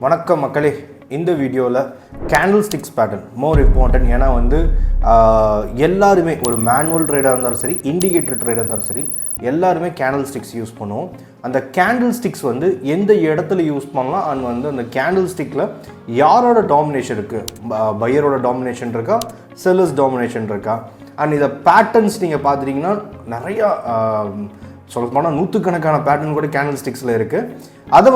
வணக்கம் மக்களே, இந்த வீடியோவில் candle sticks pattern more important. ஏன்னா எல்லாருமே ஒரு மேனுவல் ட்ரேடாக இருந்தாலும் சரி, இண்டிகேட்டர் ட்ரேடாக இருந்தாலும் சரி, எல்லாருமே கேண்டில் ஸ்டிக்ஸ் யூஸ் பண்ணுவோம். அந்த கேண்டில் ஸ்டிக்ஸ் எந்த இடத்துல யூஸ் பண்ணலாம் அண்ட் அந்த கேண்டில் ஸ்டிக்கில் யாரோட டாமினேஷன் இருக்குது, பையரோட டாமினேஷன் இருக்கா, செல்லர்ஸ் டாமினேஷன் இருக்கா, அண்ட் இதை பேட்டர்ன்ஸ் நீங்கள் பார்த்துட்டிங்கன்னா நிறையா சொல்லப்போனால் நூற்றுக்கணக்கான பேட்டர்ன் கூட கேண்டில் ஸ்டிக்ஸில் இருக்குது. அதை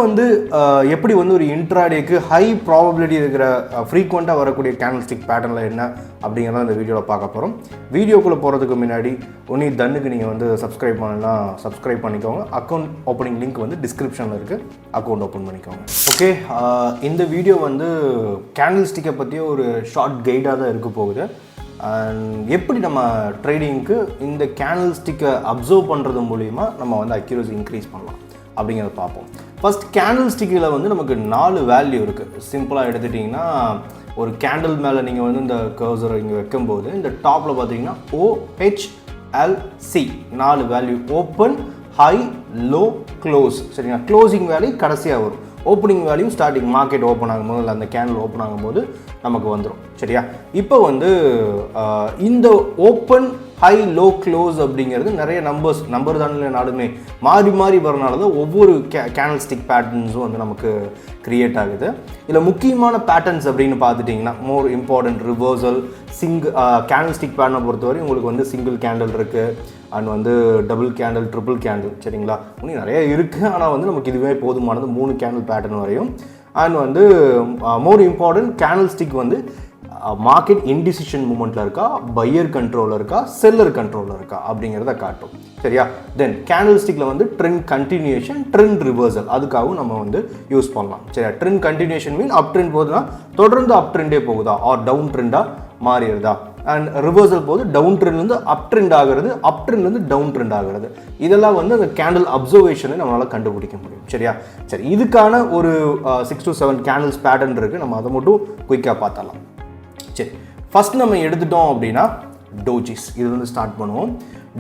எப்படி ஒரு இன்ட்ராடேக்கு ஹை ப்ராபபிலிட்டி இருக்கிற ஃப்ரீக்வெண்ட்டாக வரக்கூடிய கேண்டில் ஸ்டிக் பேட்டர்னில் என்ன அப்படிங்கிறத இந்த வீடியோவில் பார்க்க போகிறோம். வீடியோக்குள்ளே போகிறதுக்கு முன்னாடி தன்னுக்கு நீங்கள் சப்ஸ்கிரைப் பண்ணலாம், சப்ஸ்கிரைப் பண்ணிக்கோங்க. அக்கௌண்ட் ஓப்பனிங் லிங்க் டிஸ்கிரிப்ஷனில் இருக்குது, அக்கௌண்ட் ஓப்பன் பண்ணிக்கோங்க. ஓகே, இந்த வீடியோ கேண்டில் ஸ்டிக்கை பற்றிய ஒரு ஷார்ட் கைடாக தான் இருக்க போகுது. அண்ட் எப்படி நம்ம ட்ரேடிங்க்கு இந்த கேண்டில் ஸ்டிக்கை அப்சர்வ் பண்ணுறது மூலிமா நம்ம அக்யூரசி இன்க்ரீஸ் பண்ணலாம் அப்படிங்கிறத பார்ப்போம். ஃபஸ்ட், கேண்டில் ஸ்டிக்கில் நமக்கு 4 வேல்யூ இருக்குது. சிம்பிளாக எடுத்துட்டிங்கன்னா, ஒரு கேண்டில் மேலே நீங்கள் இந்த கர்சரை இங்கே வைக்கும்போது இந்த டாப்பில் பார்த்தீங்கன்னா OHLC 4 value: open, high, low, close. சரிங்களா? க்ளோசிங் வேல்யூ கடைசியாக வரும். Opening value starting market open ஆகும்போது, இல்லை அந்த கேண்டில் ஓப்பன் ஆகும்போது நமக்கு வந்துடும். சரியா? இப்போ இந்த ஓப்பன், ஹை, லோ, க்ளோஸ் அப்படிங்கிறது நிறைய நம்பர் தானே நாடுமே மாறி மாறி வரனால தான் ஒவ்வொரு கேண்டில் ஸ்டிக் பேட்டர்ன்ஸும் நமக்கு க்ரியேட் ஆகுது. இதில் முக்கியமான பேட்டர்ன்ஸ் அப்படின்னு பார்த்துட்டிங்கன்னா, more important reversal, candle stick பேட்டர்னை பொறுத்தவரை உங்களுக்கு சிங்கிள் கேண்டில் இருக்குது, and double candle, triple candle. சரிங்களா? இன்னும் நிறைய இருக்குது, ஆனால் நமக்கு இதுவே போதுமானது 3 கேண்டில் பேட்டர்ன் வரையும். And more important, candle stick market indecision மூமெண்ட்டில் இருக்கா, பையர் கண்ட்ரோலில் இருக்கா, செல்லர் கண்ட்ரோலில் இருக்கா அப்படிங்கிறத காட்டும். சரியா? தென் கேண்டில் ஸ்டிக்கில் ட்ரெண்ட் கண்டினியூஷன், ட்ரெண்ட் ரிவர்சல், அதுக்காகவும் நம்ம யூஸ் பண்ணலாம். சரியா? Trend continuation mean up trend போகுதுன்னா தொடர்ந்து அப் ட்ரெண்டே போகுதா, ஆர் டவுன் ட்ரெண்டாக மாறிடுதா. அண்ட் ரிவர்சல் போது டவுன் ட்ரெண்ட்லேருந்து அப் ட்ரெண்ட் ஆகிறது, அப் ட்ரெண்ட்லேருந்து டவுன் ட்ரெண்ட் ஆகிறது. இதெல்லாம் அந்த கேண்டில் அப்சர்வேஷனை நம்மளால் கண்டுபிடிக்க முடியும். சரியா? சரி, இதுக்கான ஒரு 6 to 7 கேண்டில்ஸ் பேட்டர்ன் இருக்குது. நம்ம அதை மட்டும் குயிக்காக பார்த்தலாம். சரி, ஃபஸ்ட் நம்ம எடுத்துட்டோம் அப்படின்னா டோஜிஸ், இது ஸ்டார்ட் பண்ணுவோம்.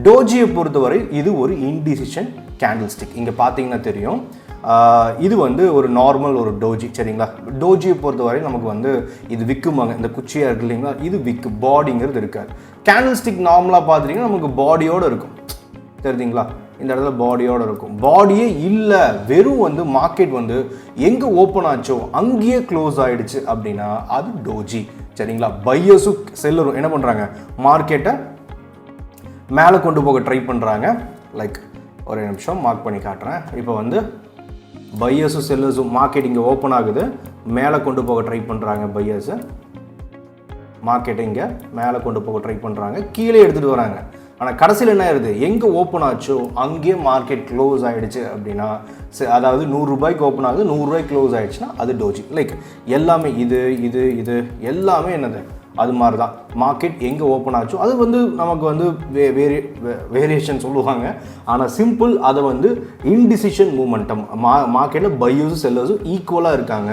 டோஜியை பொறுத்தவரை இது ஒரு இன்டிசிஷன் கேண்டில் ஸ்டிக். இங்கே பார்த்தீங்கன்னா தெரியும், இது ஒரு நார்மல் ஒரு டோஜி. சரிங்களா? டோஜியை பொறுத்தவரை நமக்கு இது விக்குமாங்க, இந்த குச்சியாக இருக்கு இல்லைங்களா, இது விக்கு, பாடிங்கிறது இருக்காது. கேண்டில் ஸ்டிக் நார்மலாக பார்த்துட்டிங்கன்னா நமக்கு பாடியோடு இருக்கும். தெரியுதுங்களா? இந்த இடத்துல பாடியோடு இருக்கும். பாடியே இல்லை, வெறும் மார்க்கெட் எங்கே ஓப்பன் ஆச்சோ அங்கேயே க்ளோஸ் ஆகிடுச்சு அப்படின்னா அது டோஜி. சரிங்களா? பையர்ஸும் செல்லரும் என்ன பண்ணுறாங்க, மார்க்கெட்டை மேலே கொண்டு போக ட்ரை பண்ணுறாங்க. லைக் ஒரு நிமிஷம் மார்க் பண்ணி காட்டுறேன். இப்போ பையர்ஸும் செல்லர்ஸும், மார்க்கெட் இங்கே ஓப்பன் ஆகுது, மேலே கொண்டு போக ட்ரை பண்ணுறாங்க. பையர்ஸு மார்க்கெட்டை இங்கே மேலே கொண்டு போக ட்ரை பண்ணுறாங்க, கீழே எடுத்துகிட்டு வராங்க. ஆனால் கடைசியில் என்ன ஆயிடுது, எங்கே ஓப்பன் ஆச்சோ அங்கேயே மார்க்கெட் க்ளோஸ் ஆகிடுச்சு அப்படின்னா, அதாவது 100 ரூபாய்க்கு ஓப்பன் ஆகுது, 100 ரூபாய்க்கு க்ளோஸ் ஆகிடுச்சுன்னா அது டோஜி. லைக் எல்லாமே இது எல்லாமே என்னது, அது மாதிரி தான். மார்க்கெட் எங்கே ஓப்பன் ஆச்சோ அது நமக்கு வேரியேஷன் சொல்லுவாங்க. ஆனால் சிம்பிள், அதை இன்டிசிஷன் மூமெண்டம், மார்க்கெட்டில் பையர்ஸும் செல்லர்ஸும் ஈக்குவலாக இருக்காங்க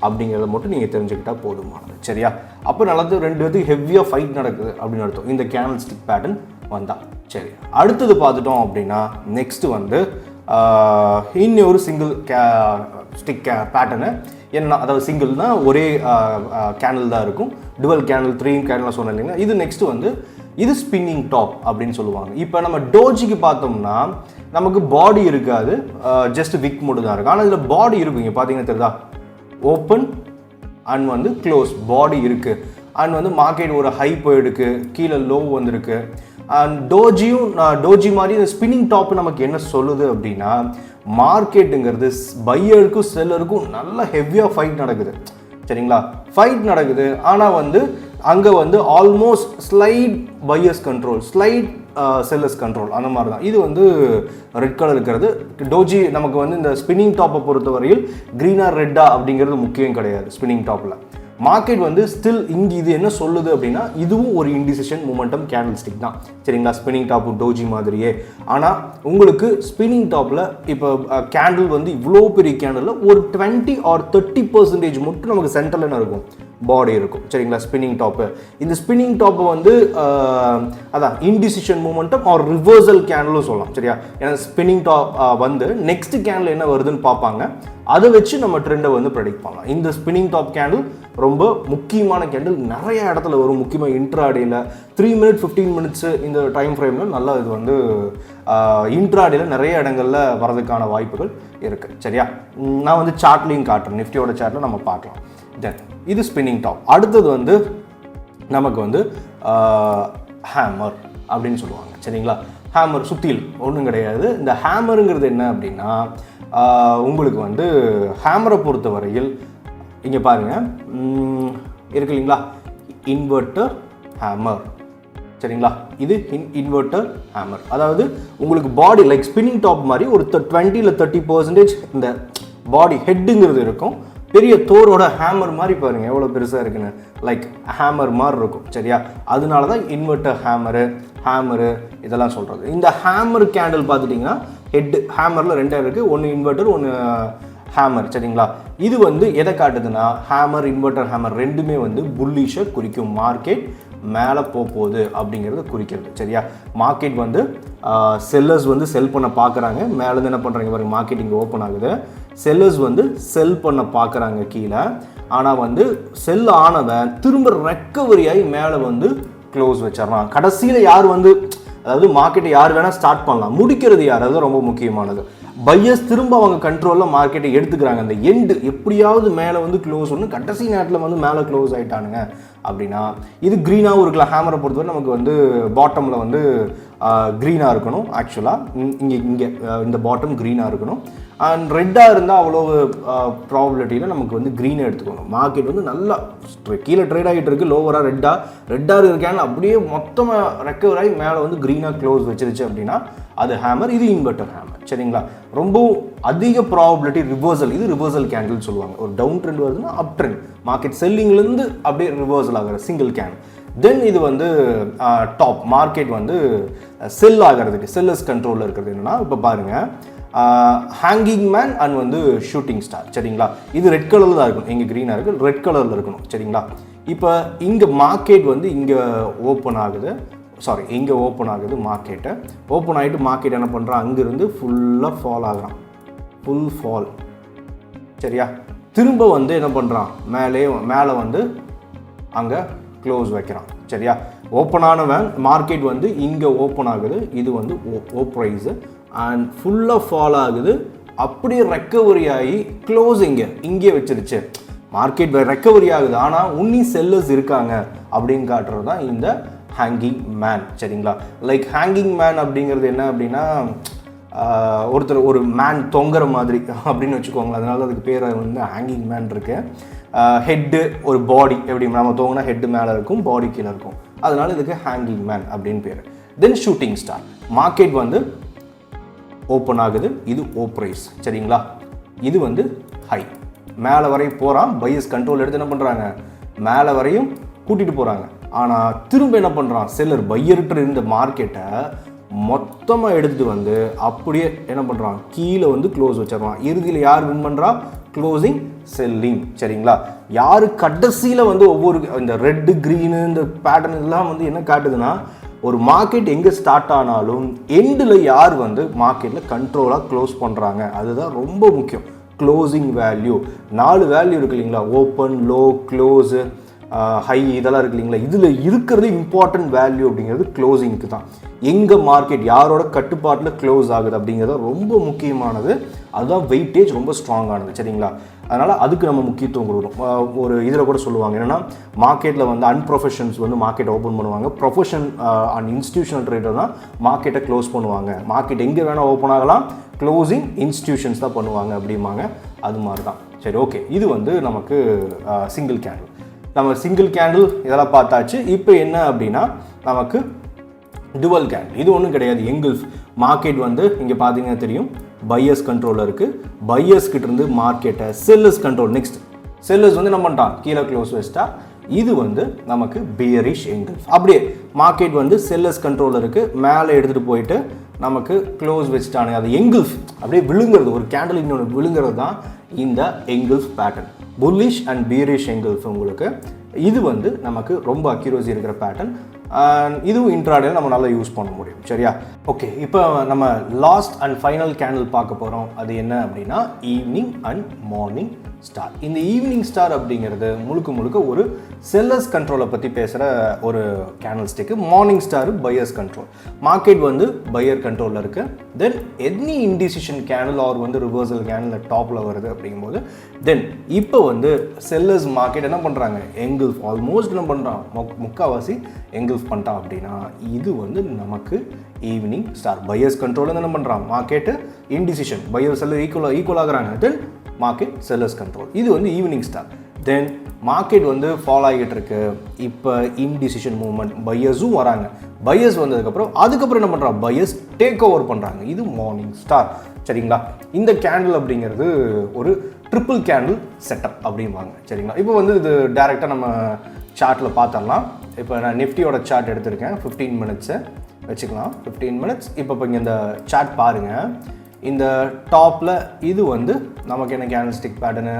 அப்படிங்கிறத மட்டும் நீங்கள் தெரிஞ்சுக்கிட்டால் போதுமானது. சரியா? அப்போ நல்லது, 2 பேருக்கு ஹெவியாக ஃபைட் நடக்குது அப்படின்னு அர்த்தம் இந்த கேண்டில் ஸ்டிக் பேட்டர்ன் வந்தால். சரி, அடுத்தது பார்த்துட்டோம் அப்படின்னா நெக்ஸ்ட்டு இன்னொரு சிங்கிள் ஸ்டிக் பேட்டர்னு என்ன, அதாவது சிங்கிள்னா ஒரே கேண்டில் தான் இருக்கும். டுவல் கேண்டில், 3 கேண்டில் சொன்னேன் இல்லைங்களா. இது நெக்ஸ்ட்டு இது ஸ்பின்னிங் டாப் அப்படின்னு சொல்லுவாங்க. இப்போ நம்ம டோஜிக்கு பார்த்தோம்னா நமக்கு பாடி இருக்காது, ஜஸ்ட் விக் மட்டும் தான் இருக்கும். ஆனால் இதில் பாடி இருக்கும். இங்கே பார்த்தீங்கன்னா தெரியுதா, ஓப்பன் அண்ட் க்ளோஸ், பாடி இருக்குது. அண்ட் மார்க்கெட் ஒரு ஹை போயிருக்கு, கீழே லோ வந்திருக்கு. அண்ட் டோஜி மாதிரி இந்த ஸ்பின்னிங் டாப் நமக்கு என்ன சொல்லுது அப்படின்னா, மார்க்கெட்டுங்கிறது பையருக்கும் செல்லருக்கும் நல்ல ஹெவியாக ஃபைட் நடக்குது. சரிங்களா? ஃபைட் நடக்குது, ஆனால் அங்கே almost slight buyers control, slight sellers control, அந்த மாதிரி தான். இது ரெட் கலர் இருக்கிறது டோஜி. நமக்கு இந்த ஸ்பின்னிங் டாப்பை பொறுத்தவரையில் க்ரீனா ரெட்டா அப்படிங்கிறது முக்கியம் கிடையாது. ஸ்பின்னிங் டாப்பில் மார்க்கெட் ஸ்டில் இங்கே இது என்ன சொல்லுது அப்படின்னா, இதுவும் ஒரு இன்டிசிஷன் மூமெண்டம் கேண்டில் ஸ்டிக் தான். சரிங்களா? ஸ்பின்னிங் டாப்பு டோஜி மாதிரியே. ஆனால் உங்களுக்கு ஸ்பின்னிங் டாப்பில் இப்போ கேண்டில் இவ்வளோ பெரிய கேண்டில் ஒரு 20 or 30% மட்டும் நமக்கு சென்டரில் என்ன இருக்கும், பாடி இருக்கும். சரிங்களா? Spinning top. இந்த ஸ்பின்னிங் டாப்பை அதான் இன்டிசிஷன் மூமெண்டம் ஆர் ரிவர்சல் கேண்டிலும் சொல்லலாம். சரியா? ஏன்னா ஸ்பின்னிங் டாப் நெக்ஸ்ட் கேண்டில் என்ன வருதுன்னு பார்ப்பாங்க. அதை வச்சு நம்ம ட்ரெண்டை வந்து ப்ரெடிக்ட் பண்ணலாம். இந்த ஸ்பின்னிங் டாப் கேண்டில் ரொம்ப முக்கியமான கேண்டில், நிறைய இடத்துல வரும். முக்கியமாக இன்ட்ராடேல 3 minutes 15 minutes இந்த டைம் ஃப்ரேமில் நல்லா இது வந்து இன்ட்ராடேல நிறைய இடங்களில் வரதுக்கான வாய்ப்புகள் இருக்குது. சரியா, நான் வந்து சார்ட்லையும் காட்டுறேன், நிஃப்டியோட சார்ட்டில் நம்ம பார்க்கலாம். தென் இது ஸ்பின்னிங் டாப். அடுத்தது வந்து நமக்கு வந்து ஹேமர் அப்படின்னு சொல்லுவாங்க. சரிங்களா, ஹேமர் சுத்தியில் ஒன்றும் கிடையாது. இந்த ஹேமருங்கிறது என்ன அப்படின்னா, உங்களுக்கு வந்து ஹேமரை பொறுத்த வரையில் இங்கே பாருங்கள் இருக்கு இல்லைங்களா, இன்வெர்ட்டர் ஹேமர். சரிங்களா, இது இன்வெர்ட்டர் ஹேமர். அதாவது உங்களுக்கு பாடி லைக் ஸ்பின்னிங் டாப் மாதிரி ஒரு 20 to 30% இந்த பாடி ஹெட்டுங்கிறது இருக்கும். பெரிய தோரோட ஹேமர் மாதிரி பாருங்கள் எவ்வளோ பெருசாக இருக்குன்னு, லைக் ஹேமர் மாதிரி இருக்கும். சரியா, அதனால தான் இன்வெர்ட்டர் ஹேமரு இதெல்லாம் சொல்கிறது. இந்த ஹேமர் கேண்டில் பார்த்துட்டிங்கன்னா ஹெட் ஹேமரில் 2 இருக்குது, ஒன்று இன்வெர்ட்டர் ஒன்று ஹேமர். சரிங்களா, இது வந்து எதை காட்டுதுன்னா ஹேமர் இன்வெர்ட்டர் ஹேமர் ரெண்டுமே வந்து புல்லிஷை குறிக்கும். மார்க்கெட் மேலே போகுது அப்படிங்கிறத குறிக்கிறது. சரியா, மார்க்கெட் வந்து செல்லர்ஸ் வந்து செல் பண்ண பார்க்குறாங்க. மேலேருந்து என்ன பண்ணுறாங்க பாருங்க, மார்க்கெட் இங்கே ஓப்பன் ஆகுது. செல்லர்ஸ் வந்து செல் பண்ண பார்க்குறாங்க கீழே. ஆனால் வந்து செல் ஆனவன் திரும்ப ரெக்கவரி ஆகி மேலே வந்து க்ளோஸ் வச்சிடறான். கடைசியில் யார் வந்து, அதாவது மார்க்கெட்டை யார் வேணால் ஸ்டார்ட் பண்ணலாம், முடிக்கிறது யார், அதுதான் ரொம்ப முக்கியமானது. பையர்ஸ் திரும்ப அவங்க கண்ட்ரோலில் மார்க்கெட்டை எடுத்துக்கிறாங்க. அந்த எண்டு எப்படியாவது மேலே வந்து க்ளோஸ் ஒன்று, கடைசி நேரத்தில் வந்து மேலே க்ளோஸ் ஆகிட்டானுங்க அப்படின்னா இது க்ரீனாகவும் இருக்கலாம். ஹேமரை பொறுத்தவரை நமக்கு வந்து பாட்டமில் வந்து க்ரீனாக இருக்கணும். ஆக்சுவலாக இங்கே இந்த பாட்டம் க்ரீனாக இருக்கணும். அண்ட் ரெட்டாக இருந்தால் அவ்வளோ ப்ராபபிலிட்டியில் நமக்கு வந்து க்ரீனை எடுத்துக்கணும். மார்க்கெட் வந்து நல்லா கீழே ட்ரேட் ஆகிட்டு இருக்குது, லோவராக ரெட்டாக இருக்கேன்னு அப்படியே மொத்தமாக ரெக்கவர் ஆகி மேலே வந்து க்ரீனாக க்ளோஸ் வச்சிருச்சு அப்படின்னா அது ஹேமர். இது இன்வெர்ட்டர் ஹேமர். சரிங்களா, ரொம்ப அதிக ப்ராபபிலிட்டி ரிவர்சல். இது ரிவர்சல் கேண்டில் சொல்லுவாங்க. ஒரு டவுன் ட்ரெண்ட் வருதுன்னா அப் ட்ரெண்ட், மார்க்கெட் செல்லிங்லேருந்து அப்படியே ரிவர்சல் ஆகிற சிங்கிள் கேண்டில். தென் இது வந்து டாப், மார்க்கெட் வந்து செல் ஆகிறதுக்கு செல்லர்ஸ் கண்ட்ரோலில் இருக்கிறது என்னென்னா, இப்போ பாருங்கள் ஹேங்கிங் மேன் அண்ட் வந்து ஷூட்டிங் ஸ்டார். சரிங்களா, இது ரெட் கலரில் தான் இருக்கணும், இங்கே க்ரீனாக இருக்குது, ரெட் கலரில் இருக்கணும். சரிங்களா, இப்போ இங்கே மார்க்கெட் வந்து இங்கே ஓப்பன் ஆகுது, இங்கே ஓப்பன் ஆகுது. மார்க்கெட்டை ஓப்பன் ஆகிட்டு மார்க்கெட் என்ன பண்ணுறான், அங்கேருந்து ஃபுல்லாக ஃபால் ஆகுறான், ஃபுல் ஃபால். சரியா, திரும்ப வந்து என்ன பண்ணுறான், மேலே வந்து அங்கே க்ளோஸ் வைக்கிறான். சரியா, ஓப்பன் ஆனவன் மார்க்கெட் வந்து இங்கே ஓப்பன் ஆகுது, இது வந்து ப்ரைஸு அண்ட் ஃபுல்லாக ஃபால் ஆகுது. அப்படியே ரெக்கவரி ஆகி க்ளோஸிங்க இங்கே வச்சிருச்சு. மார்க்கெட் ரெக்கவரி ஆகுது, ஆனால் உன்னி செல்லர்ஸ் இருக்காங்க அப்படின்னு காட்டுறது தான் இந்த ஹேங்கிங் மேன். சரிங்களா, லைக் ஹேங்கிங் மேன் அப்படிங்கிறது என்ன அப்படின்னா, ஒருத்தர் ஒரு மேன் தொங்குற மாதிரி அப்படின்னு வச்சுக்கோங்களேன். அதனால அதுக்கு பேர் வந்து ஹேங்கிங் மேன் இருக்கு. ஹெட்டு ஒரு பாடி, எப்படி நம்ம தோங்கினா ஹெட்டு மேலே இருக்கும், பாடி கீழே இருக்கும், அதனால இதுக்கு ஹேங்கிங் மேன் அப்படின்னு பேர். தென் ஷூட்டிங் ஸ்டார். மார்க்கெட் வந்து ஓப்பன் ஆகுது, இது ப்ரைஸ். சரிங்களா, இது வந்து ஹை, மேலே வரையும் போகிறான். பையர்ஸ் கண்ட்ரோல் எடுத்து என்ன பண்ணுறாங்க, மேலே வரையும் கூட்டிகிட்டு போகிறாங்க. ஆனால் திரும்ப என்ன பண்ணுறான், செல்லர் பையர்கிட்ட இருந்த மார்க்கெட்டை மொத்தமாக எடுத்துகிட்டு வந்து அப்படியே என்ன பண்ணுறான், கீழே வந்து க்ளோஸ் வச்சிடறான். இறுதியில் யார் வின் பண்ணுறா, க்ளோசிங் செல்லிங். சரிங்களா, யார் கடைசியில் வந்து ஒவ்வொரு இந்த ரெட்டு க்ரீனு இந்த பேட்டர்ன் இதெல்லாம் வந்து என்ன காட்டுதுன்னா, ஒரு மார்க்கெட் எங்கே ஸ்டார்ட் ஆனாலும் எண்டில் யார் வந்து மார்க்கெட்டில் கண்ட்ரோலாக க்ளோஸ் பண்ணுறாங்க, அதுதான் ரொம்ப முக்கியம். க்ளோசிங் வேல்யூ 4 வேல்யூ இருக்குது இல்லைங்களா, ஓப்பன், லோ, க்ளோஸு, ஹை, இதெல்லாம் இருக்குது இல்லைங்களா. இதில் இருக்கிறது இம்பார்ட்டன்ட் வேல்யூ அப்படிங்கிறது க்ளோசிங்க்கு தான். எங்கே மார்க்கெட் யாரோட கட்டுப்பாட்டில் க்ளோஸ் ஆகுது அப்படிங்கிறது ரொம்ப முக்கியமானது. அதுதான் வெயிட்டேஜ் ரொம்ப ஸ்ட்ராங்கானது. சரிங்களா, அதனால் அதுக்கு நம்ம முக்கியத்துவம் கொடுக்குறோம். ஒரு இதில் கூட சொல்லுவாங்க என்னென்னா, மார்க்கெட்டில் வந்து அன்ப்ரொஃபஷன்ஸ் வந்து மார்க்கெட் ஓப்பன் பண்ணுவாங்க, ப்ரொஃபஷன் அண்ட் இன்ஸ்டியூஷனல் ட்ரேடர் தான் மார்க்கெட்டை க்ளோஸ் பண்ணுவாங்க. மார்க்கெட் எங்கே வேணால் ஓப்பன் ஆகலாம், க்ளோசிங் இன்ஸ்டியூஷன்ஸ் தான் பண்ணுவாங்க அப்படிம்பாங்க. அது மாதிரி தான். சரி, ஓகே, இது வந்து நமக்கு சிங்கிள் கேண்டில். நம்ம சிங்கிள் கேண்டில் இதெல்லாம் பார்த்தாச்சு. இப்போ என்ன அப்படின்னா நமக்கு டுவல் கேண்டில். இது ஒன்றும் கிடையாது, எங்கிள்ஃப். மார்க்கெட் வந்து இங்கே பார்த்தீங்கன்னா தெரியும், பையர்ஸ் கண்ட்ரோலில் இருக்குது. பையர்ஸ் கிட்டேருந்து மார்க்கெட்டை செல்லர்ஸ் கண்ட்ரோல். நெக்ஸ்ட் செல்லர்ஸ் வந்து என்ன பண்ணிட்டான், கீழே க்ளோஸ் வச்சுட்டா. இது வந்து நமக்கு பியரிஷ் எங்கிள்ஃப். அப்படியே மார்க்கெட் வந்து செல்லர்ஸ் கண்ட்ரோலில் இருக்குது, மேலே எடுத்துகிட்டு போயிட்டு நமக்கு க்ளோஸ் வச்சுட்டானுங்க. அது எங்கிள்ஃப் அப்படியே விழுங்குறது, ஒரு கேண்டில் இன்னொன்று விழுங்குறது தான் இந்த எங்கிள்ஃப் பேட்டர்ன். புல்லிஷ் அண்ட் பியரிஷ் எங்கிள்ஃப் உங்களுக்கு. இது வந்து நமக்கு ரொம்ப அக்யூரசி இருக்கிற பேட்டர்ன். இதுவும் இன்ட்ராடேல நம்ம நல்லா யூஸ் பண்ண முடியும். சரியா, ஓகே, இப்போ நம்ம லாஸ்ட் அண்ட் ஃபைனல் கேண்டில் பார்க்க போகிறோம். அது என்ன அப்படின்னா ஈவினிங் அண்ட் மார்னிங் ஸ்டார். இந்த ஈவினிங் ஸ்டார் அப்படிங்கிறது முழுக்க ஒரு செல்லர்ஸ் கண்ட்ரோலை பற்றி பேசுகிற ஒரு candle stick. Morning star buyers control. Market வந்து பையர் கண்ட்ரோலில் இருக்குது. தென் எனி இன்டிசிஷன் கேண்டில் ஆர் வந்து ரிவர்சல் கேண்டில் டாப்பில் வருது அப்படிங்கும்போது தென் இப்போ வந்து செல்லர்ஸ் மார்க்கெட் என்ன பண்ணுறாங்க, எங்கில்ஃப் ஆல்மோஸ்ட் என்ன பண்ணுறான், முக்கால்வாசி எங்கில்ஃப் பண்ணிட்டான். அப்படின்னா இது வந்து நமக்கு ஈவினிங் ஸ்டார். பையர்ஸ் கண்ட்ரோல் என்ன பண்ணுறான், market indecision buyer seller equal ஆகுறாங்க. Then market sellers control. இது வந்து ஈவினிங் ஸ்டார். தென் மார்க்கெட் வந்து ஃபாலோ ஆகிட்டு இருக்கு. இப்போ இன்டிசிஷன் மூவ்மெண்ட், பையர்ஸும் வராங்க. பையர்ஸ் அதுக்கப்புறம் என்ன பண்ணுறாங்க, பையர்ஸ் டேக் ஓவர் பண்ணுறாங்க. இது மார்னிங் ஸ்டார். சரிங்களா? இந்த கேண்டில் அப்படிங்கிறது ஒரு ட்ரிபிள் கேண்டில் செட்டப் அப்படிம்பாங்க. சரிங்களா? இப்போ வந்து இது டைரெக்டாக நம்ம சார்ட்டில் பார்த்துடலாம். இப்போ நான் நிஃப்டியோட சார்ட் எடுத்திருக்கேன். 15 மினிட்ஸு வச்சுக்கலாம். 15 மினிட்ஸ். இப்போ இங்கே இந்த சார்ட் பாருங்கள். இந்த டாப்பில் இது வந்து நமக்கு என்ன கேண்டில் ஸ்டிக் பேட்டர்னு,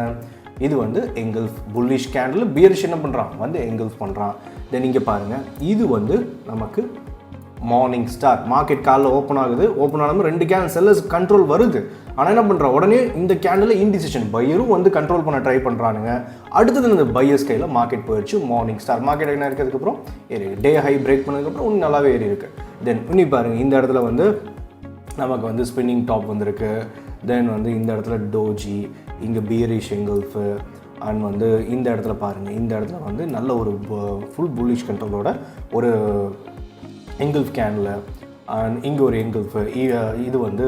இது வந்து எங்கில்ஃப் புல்லிஷ் கேண்டில். பியரிஷ் என்ன பண்ணுறான், வந்து எங்கில்ஃப் பண்ணுறான். தென் இங்கே பாருங்கள், இது வந்து நமக்கு மார்னிங் ஸ்டார். மார்க்கெட் காலைல ஓப்பன் ஆகுது. ஓப்பன் ஆனாலும் 2 கேண்டில் செல்லர்ஸ் கண்ட்ரோல் வருது. ஆனால் என்ன பண்ணுறான், உடனே இந்த கேண்டில் இன்டிசிஷன் பையரும் வந்து கண்ட்ரோல் பண்ண ட்ரை பண்ணுறானுங்க. அடுத்தது இந்த பையர்ஸ் கையில் மார்க்கெட் போயிடுச்சு. Morning star. மார்க்கெட் என்ன இருக்கிறதுக்கப்புறம் ஏறி டே ஹை பிரேக் பண்ணதுக்கப்புறம் இன்னும் நல்லாவே ஏறி இருக்குது. தென் இன்னி பாருங்கள், இந்த இடத்துல வந்து நமக்கு வந்து ஸ்பின்னிங் டாப் வந்திருக்கு. தென் வந்து இந்த இடத்துல டோஜி, இங்கே பியரிஷ் எங்கில்ஃபு அண்ட் வந்து இந்த இடத்துல பாருங்கள், இந்த இடத்துல வந்து நல்ல ஒரு ஃபுல் புல்லிஷ் கண்ட்ரோலோட ஒரு எங்கில்ஃப் கேண்டில் அண்ட் இங்கே ஒரு எங்கில்ஃபு. இது வந்து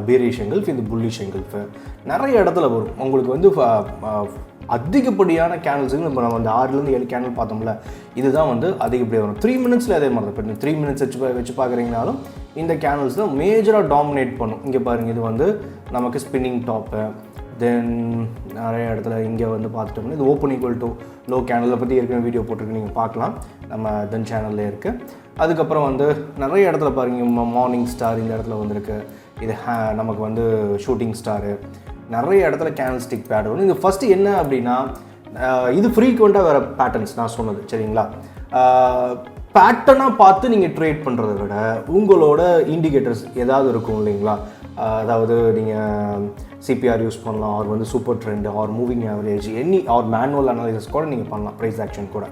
பியரிஷ் எங்கில்ஃப், இது புல்லிஷ் எங்கில்ஃபு. நிறைய இடத்துல வரும் உங்களுக்கு வந்து அதிகப்படியான கேண்டில்ஸுக்கு நம்ம வந்து 6-7 கேண்டில் பார்த்தோம்ல, இதுதான் வந்து அதிகப்படியாக வரும். 3 மினிட்ஸில் அதே மாதிரி தான். இப்போ 3 மினிட்ஸ் வச்சு பார்க்குறீங்கனாலும் இந்த கேண்டில்ஸ் தான் மேஜராக டாமினேட் பண்ணும். இங்கே பாருங்கள், இது வந்து நமக்கு ஸ்பின்னிங் டாப்பு. தென் நிறைய இடத்துல இங்கே வந்து பார்த்துட்டோம்னா இது ஓப்பன் ஈக்குவல் டு லோ கேண்டிலை பற்றி ஏற்கனவே வீடியோ போட்டிருக்கு, நீங்கள் பார்க்கலாம், நம்ம தென் சேனல்லே இருக்குது. அதுக்கப்புறம் வந்து நிறைய இடத்துல பாருங்கள், மார்னிங் ஸ்டார் இந்த இடத்துல வந்திருக்கு. இது நமக்கு வந்து ஷூட்டிங் ஸ்டாரு. நிறைய இடத்துல கேண்டில் ஸ்டிக் பேட்டர்ன். இது ஃபஸ்ட்டு என்ன அப்படின்னா, இது ஃப்ரீக்வெண்ட்டாக வேறு பேட்டர்ன்ஸ் நான் சொன்னது. சரிங்களா? பேட்டர்னாக பார்த்து நீங்கள் ட்ரேட் பண்ணுறதை விட உங்களோட இண்டிகேட்டர்ஸ் ஏதாவது இருக்கும் இல்லைங்களா? அதாவது நீங்கள் சிபிஆர் யூஸ் பண்ணலாம், ஆர் வந்து super trend, or moving average, or manual analysis கூட நீங்கள் பண்ணலாம், ப்ரைஸ் ஆக்ஷன் கூட.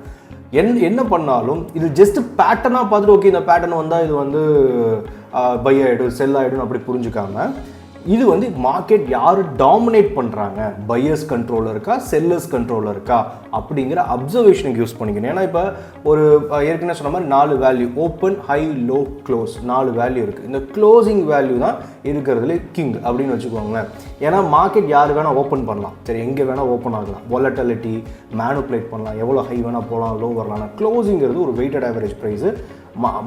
என்ன பண்ணாலும் இது ஜஸ்ட் பேட்டர்னாக பார்த்துட்டு ஓகே இந்த பேட்டர்ன் வந்தால் இது வந்து பை ஆகிடும், செல் ஆகிடும் அப்படி புரிஞ்சுக்காம, இது வந்து மார்க்கெட் யார் டாமினேட் பண்ணுறாங்க, பையர்ஸ் கண்ட்ரோலில் இருக்கா, செல்லர்ஸ் கண்ட்ரோலில் இருக்கா அப்படிங்கிற அப்சர்வேஷனுக்கு யூஸ் பண்ணிக்கணும். ஏன்னா இப்போ ஒரு ஏற்கனவே சொன்ன மாதிரி 4 value, open, high, low, close, 4 value இருக்குது. இந்த க்ளோசிங் வேல்யூ தான் இருக்கிறதுல கிங் அப்படின்னு வச்சுக்கோங்களேன். ஏன்னா மார்க்கெட் யார் வேணால் ஓப்பன் பண்ணலாம். சரி, எங்கே வேணால் ஓப்பன் ஆகலாம், வாலட்டிலிட்டி மேனுப்புலேட் பண்ணலாம், எவ்வளோ ஹை வேணால் போகலாம், லோ வரலாம். க்ளோசிங்கிறது ஒரு வெயிட்டட் ஆவரேஜ் ப்ரைஸு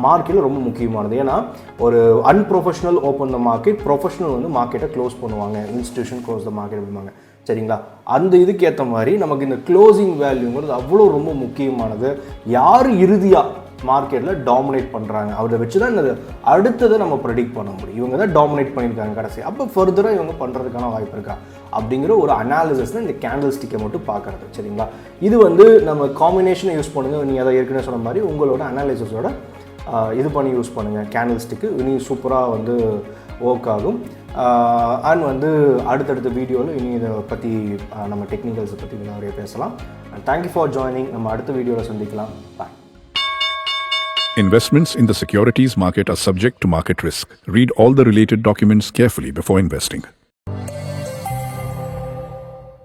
மார்க்கெட்டில் ரொம்ப முக்கியமானது. ஏன்னா ஒரு unprofessional open the market, professional வந்து மார்க்கெட்டை க்ளோஸ் பண்ணுவாங்க, இன்ஸ்டிடியூஷன் க்ளோஸ் த மார்க்கெட் அப்படிம்பாங்க. சரிங்களா? அந்த இதுக்கு ஏற்ற மாதிரி நமக்கு இந்த க்ளோசிங் வேல்யூங்கிறது அவ்வளோ ரொம்ப முக்கியமானது. யார் இறுதியாக மார்க்கெட்டில் டாமினேட் பண்ணுறாங்க அவரை வச்சு தான் இந்த அடுத்ததை நம்ம ப்ரெடிக்ட் பண்ண முடியும். இவங்க தான் டாமினேட் பண்ணியிருக்காங்க கடைசி, அப்போ ஃபர்தராக இவங்க பண்ணுறதுக்கான வாய்ப்பு இருக்கா அப்படிங்கிற ஒரு அனாலிசிஸ் தான் இந்த கேண்டில் ஸ்டிக்கை மட்டும் பார்க்குறது. சரிங்களா? இது வந்து நம்ம காம்பினேஷனை யூஸ் பண்ணுங்கள். நீங்கள் அதை ஏற்கனவே சொன்ன மாதிரி உங்களோட அனாலிசிஸோட இது பண்ணி யூஸ் பண்ணுங்கள். கேண்டில் ஸ்டிக்கு இனி சூப்பராக வந்து ஒர்க் ஆகும். அண்ட் வந்து அடுத்தடுத்த வீடியோவில் இனி இதை பற்றி நம்ம டெக்னிக்கல்ஸை பற்றி நிறைய பேசலாம். Thank you for joining. நம்ம அடுத்த வீடியோவில் சந்திக்கலாம். பாய். Investments in the securities market are subject to market risk. Read all the related documents carefully before investing.